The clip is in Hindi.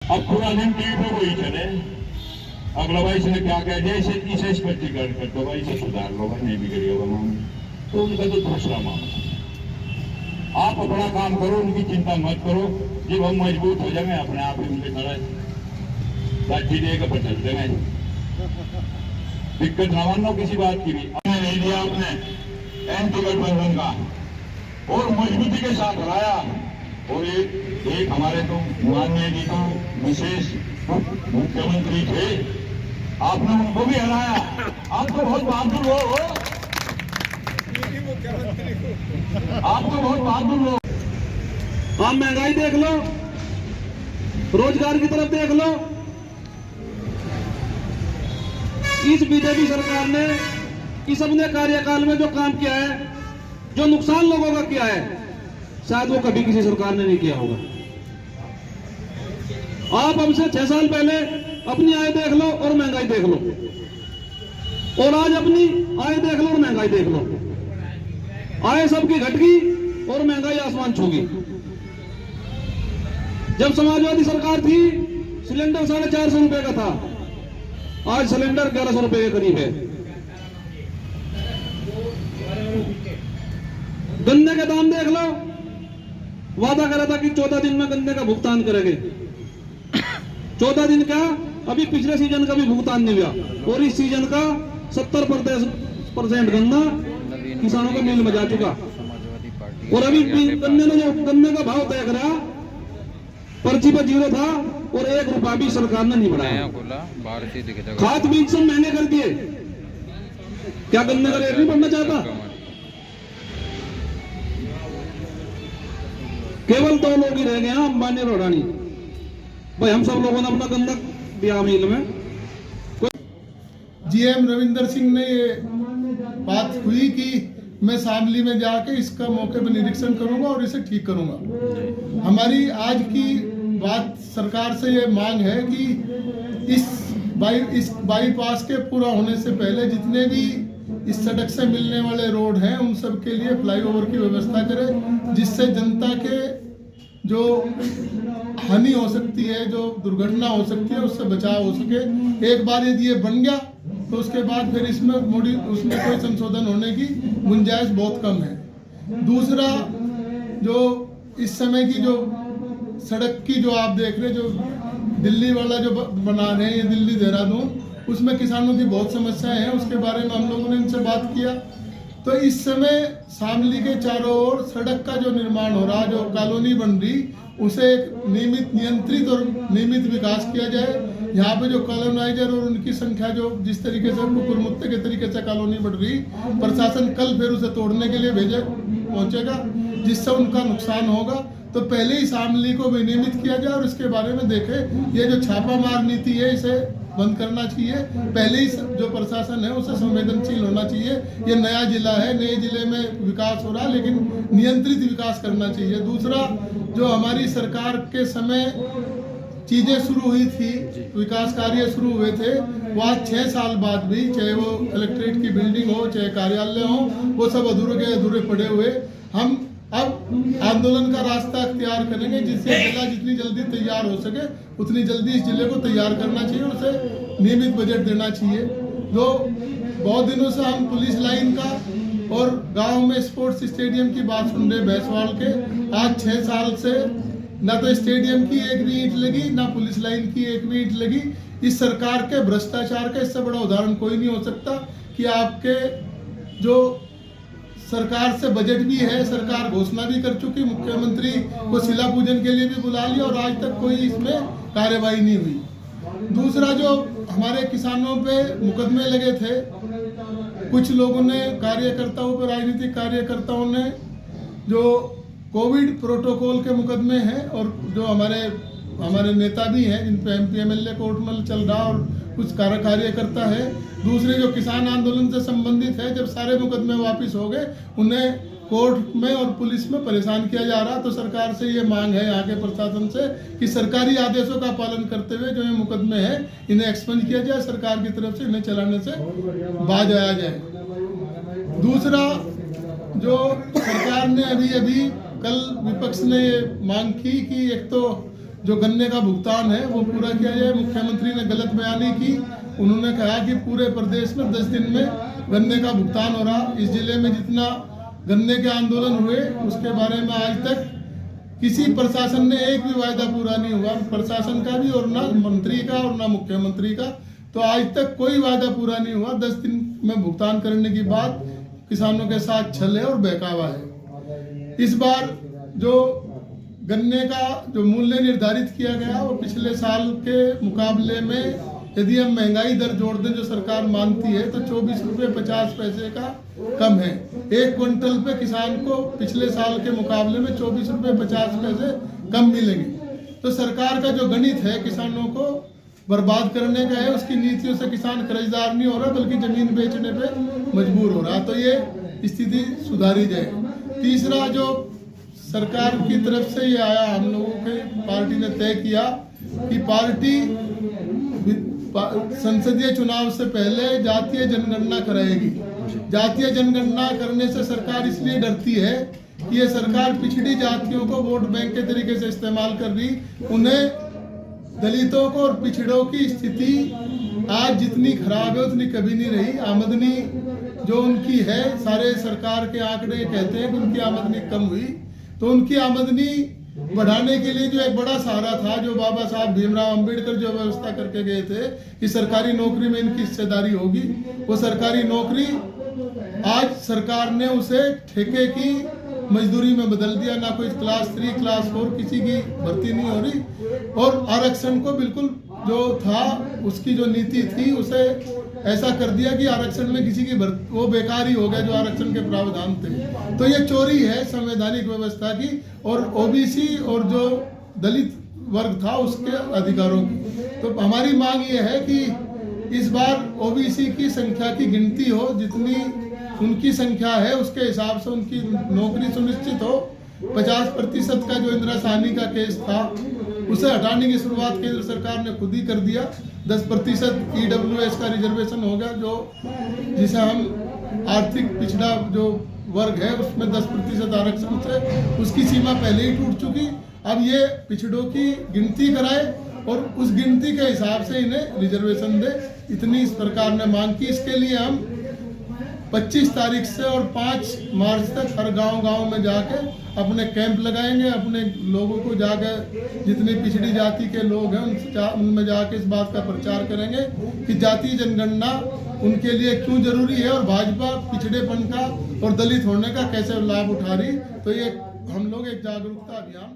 अब पूरा दिन टीवी पे वही चले, अगला भाई इसने क्या कह दिया, इसे स्पष्टीकरण कर दो भाई, इसे सुधार लो भाई, नहीं बिगड़ी होगा मामला, तो उनका तो दूसरा मामला। आप अपना काम करो, उनकी चिंता मत करो। जब हम मजबूत हो जाएंगे अपने आप ही उनके तरह लाठी देकर बचल देंगे। दिक्कत न मानो किसी बात की भी। हमने नहीं दिया, आपने एंटी गठबंधन का और मजबूती के साथ हराया। और एक हमारे तो माननीय जी तो विशेष मुख्यमंत्री थे, आपने उनको भी हराया। आप तो बहुत बहादुर हो, आप तो बहुत बहादुर हो। आप महंगाई देख लो, रोजगार की तरफ देख लो। इस बीजेपी सरकार ने इस अपने कार्यकाल में जो काम किया है, जो नुकसान लोगों का किया है, शायद वो कभी किसी सरकार ने नहीं किया होगा। आप हमसे 6 साल पहले अपनी आय देख लो और महंगाई देख लो, और आज अपनी आय देख लो और महंगाई देख लो। आय सबकी घट गई और महंगाई आसमान छू गई। जब समाजवादी सरकार थी, सिलेंडर 450 रुपए का था, आज सिलेंडर 1100 रुपए के करीब है। गन्ने के दाम देख लो, वादा करा था कि 14 दिन में गन्ने का भुगतान करेंगे। 14 दिन का, अभी पिछले सीजन का भी भुगतान नहीं हुआ, और इस सीजन का 70% गन्ना किसानों का मिल में जा चुका। और अभी गन्ने का भाव तय करा, पर्ची पर 0 था, और 1 रुपया भी सरकार ने नहीं बढ़ाया। खाद बीज सब महंगे कर दिए। क्या गन्ने का रेट नहीं बढ़ना चाहता? केवल 2 लोग ही रह गए हैं, अंबानी और अडानी। भाई हम सब लोगों ने अपना गन्ना दिया मिल में। जीएम रविंदर सिंह ने ये बात हुई कि मैं शामली में जाके इसका मौके पर निरीक्षण करूंगा और इसे ठीक करूंगा। हमारी आज की बात सरकार से ये मांग है कि इस बाईपास के पूरा होने से पहले जितने भी इस सड़क से मिलने वाले रोड हैं उन सब के लिए फ्लाईओवर की व्यवस्था करें, जिससे जनता के जो हानि हो सकती है, जो दुर्घटना हो सकती है, उससे बचाव हो सके। एक बार यदि ये बन गया तो उसके बाद फिर उसमें कोई संशोधन होने की गुंजाइश बहुत कम है। दूसरा, जो इस समय की जो सड़क की जो आप देख रहे, जो दिल्ली वाला जो बना रहे हैं, ये दिल्ली देहरादून, उसमें किसानों की बहुत समस्याएं हैं। उसके बारे में हम लोगों ने इनसे बात किया। तो इस समय शामली के चारों ओर सड़क का जो निर्माण हो रहा, जो कॉलोनी बन रही, उसे एक नियमित, नियंत्रित और नियमित विकास किया जाए। यहाँ पे जो कॉलोनाइजर और उनकी संख्या जो जिस तरीके से कुकुर मुत्ते के तरीके से कॉलोनी बढ़ रही, प्रशासन कल फिर उसे तोड़ने के लिए पहुंचेगा, जिससे उनका नुकसान होगा। तो पहले ही शामली को विनियमित किया जाए और इसके बारे में देखें। ये जो छापामार नीति है, इसे बंद करना चाहिए। पहले ही जो प्रशासन है उसे संवेदनशील होना चाहिए। ये नया जिला है, नए जिले में विकास हो रहा है, लेकिन नियंत्रित विकास करना चाहिए। दूसरा, जो हमारी सरकार के समय चीजें शुरू हुई थी, विकास कार्य शुरू हुए थे, वो आज 6 साल बाद भी, चाहे वो कलेक्ट्रेट की बिल्डिंग हो, चाहे कार्यालय हो, वो सब अधूरे के अधूरे पड़े हुए। हम अब आंदोलन का रास्ता अख्तियार करेंगे, जिससे जिला जितनी जल्दी तैयार हो सके उतनी जल्दी इस जिले को तैयार करना चाहिए, उसे नियमित बजट देना चाहिए। जो बहुत दिनों से हम पुलिस लाइन का और गांव में स्पोर्ट्स स्टेडियम की बात सुन रहे भैंसवाल के, आज 6 साल से न तो स्टेडियम की एक भी ईंट लगी, ना पुलिस लाइन की एक भी ईंट लगी। इस सरकार के भ्रष्टाचार का इससे बड़ा उदाहरण कोई नहीं हो सकता कि आपके जो सरकार से बजट भी है, सरकार घोषणा भी कर चुकी, मुख्यमंत्री को शिला पूजन के लिए भी बुला लिया, और आज तक कोई इसमें कार्यवाही नहीं हुई। दूसरा, जो हमारे किसानों पे मुकदमे लगे थे, कुछ लोगों ने, कार्यकर्ताओं पे, राजनीतिक कार्यकर्ताओं ने, जो कोविड प्रोटोकॉल के मुकदमे हैं, और जो हमारे नेता भी हैं जिन पे MP MLA कोर्ट में चल रहा, और कुछ कार्यकर्ता है। दूसरे जो किसान आंदोलन से संबंधित है, जब सारे मुकदमे वापस हो गए, उन्हें कोर्ट में और पुलिस में परेशान किया जा रहा। तो सरकार से ये मांग है, यहाँ के प्रशासन से, कि सरकारी आदेशों का पालन करते हुए जो ये मुकदमे हैं, इन्हें एक्सपंज किया जाए, सरकार की तरफ से इन्हें चलाने से बाज आया जाए। दूसरा, जो सरकार ने अभी कल विपक्ष ने ये मांग की कि एक तो जो गन्ने का भुगतान है वो पूरा किया जाए। मुख्यमंत्री ने गलत बयानी की, उन्होंने कहा कि पूरे प्रदेश में 10 दिन में गन्ने का भुगतान हो रहा। इस जिले में जितना गन्ने के आंदोलन हुए उसके बारे में आज तक किसी प्रशासन ने एक भी वायदा पूरा नहीं हुआ, प्रशासन का भी और ना मंत्री का और ना मुख्यमंत्री का। तो आज तक कोई वायदा पूरा नहीं हुआ। 10 दिन में भुगतान करने की बात किसानों के साथ छल है और बहकावा है। इस बार जो गन्ने का जो मूल्य निर्धारित किया गया वो पिछले साल के मुकाबले में यदि हम महंगाई दर जोड़ दें जो सरकार मानती है तो 24 रुपये 50 पैसे का कम है। 1 क्विंटल पे किसान को पिछले साल के मुकाबले में 24 रुपये 50 पैसे कम मिलेंगे। तो सरकार का जो गणित है किसानों को बर्बाद करने का है, उसकी नीतियों से किसान कर्जदार नहीं हो रहा बल्कि जमीन बेचने पे मजबूर हो रहा। तो ये स्थिति सुधारी जाए। तीसरा जो सरकार की तरफ से ये आया, हम लोगों के पार्टी ने तय किया कि पार्टी संसदीय चुनाव से पहले जातीय जनगणना कराएगी। जातीय जनगणना करने से सरकार इसलिए डरती है कि ये सरकार पिछड़ी जातियों को वोट बैंक के तरीके से इस्तेमाल कर रही। उन्हें दलितों को और पिछड़ों की स्थिति आज जितनी खराब है उतनी कभी नहीं रही। आमदनी जो उनकी है, सारे सरकार के आंकड़े कहते हैं कि उनकी आमदनी कम हुई। तो उनकी आमदनी बढ़ाने के लिए जो एक बड़ा सहारा था, जो बाबा साहब भीमराव अंबेडकर जो व्यवस्था करके गए थे कि सरकारी नौकरी में इनकी हिस्सेदारी होगी, वो सरकारी नौकरी आज सरकार ने उसे ठेके की मजदूरी में बदल दिया। ना कोई क्लास 3 क्लास 4 किसी की भर्ती नहीं हो रही। और आरक्षण को बिल्कुल जो था उसकी जो नीति थी उसे ऐसा कर दिया कि आरक्षण में किसी की वो बेकार ही हो गया जो आरक्षण के प्रावधान थे। तो ये चोरी है संवैधानिक व्यवस्था की और ओबीसी और जो दलित वर्ग था उसके अधिकारों की। तो हमारी मांग ये है कि इस बार ओबीसी की संख्या की गिनती हो, जितनी उनकी संख्या है उसके हिसाब से उनकी नौकरी सुनिश्चित हो। 50% का जो इंदिरा साहनी का केस था उसे हटाने की शुरुआत केंद्र सरकार ने खुद ही कर दिया। 10% EWS का रिजर्वेशन हो गया, जो जिसे हम आर्थिक पिछड़ा जो वर्ग है उसमें 10% आरक्षण से उसकी सीमा पहले ही टूट चुकी। अब ये पिछड़ों की गिनती कराए और उस गिनती के हिसाब से इन्हें रिजर्वेशन दे, इतनी इस सरकार ने मांग की। इसके लिए हम 25 तारीख से और 5 मार्च तक हर गांव में जाके अपने कैंप लगाएंगे। अपने लोगों को जाकर जितनी पिछड़ी जाति के लोग हैं उनमें जाके इस बात का प्रचार करेंगे कि जातीय जनगणना उनके लिए क्यों जरूरी है और भाजपा पिछड़ेपन का और दलित होने का कैसे लाभ उठा रही। तो ये हम लोग एक जागरूकता अभियान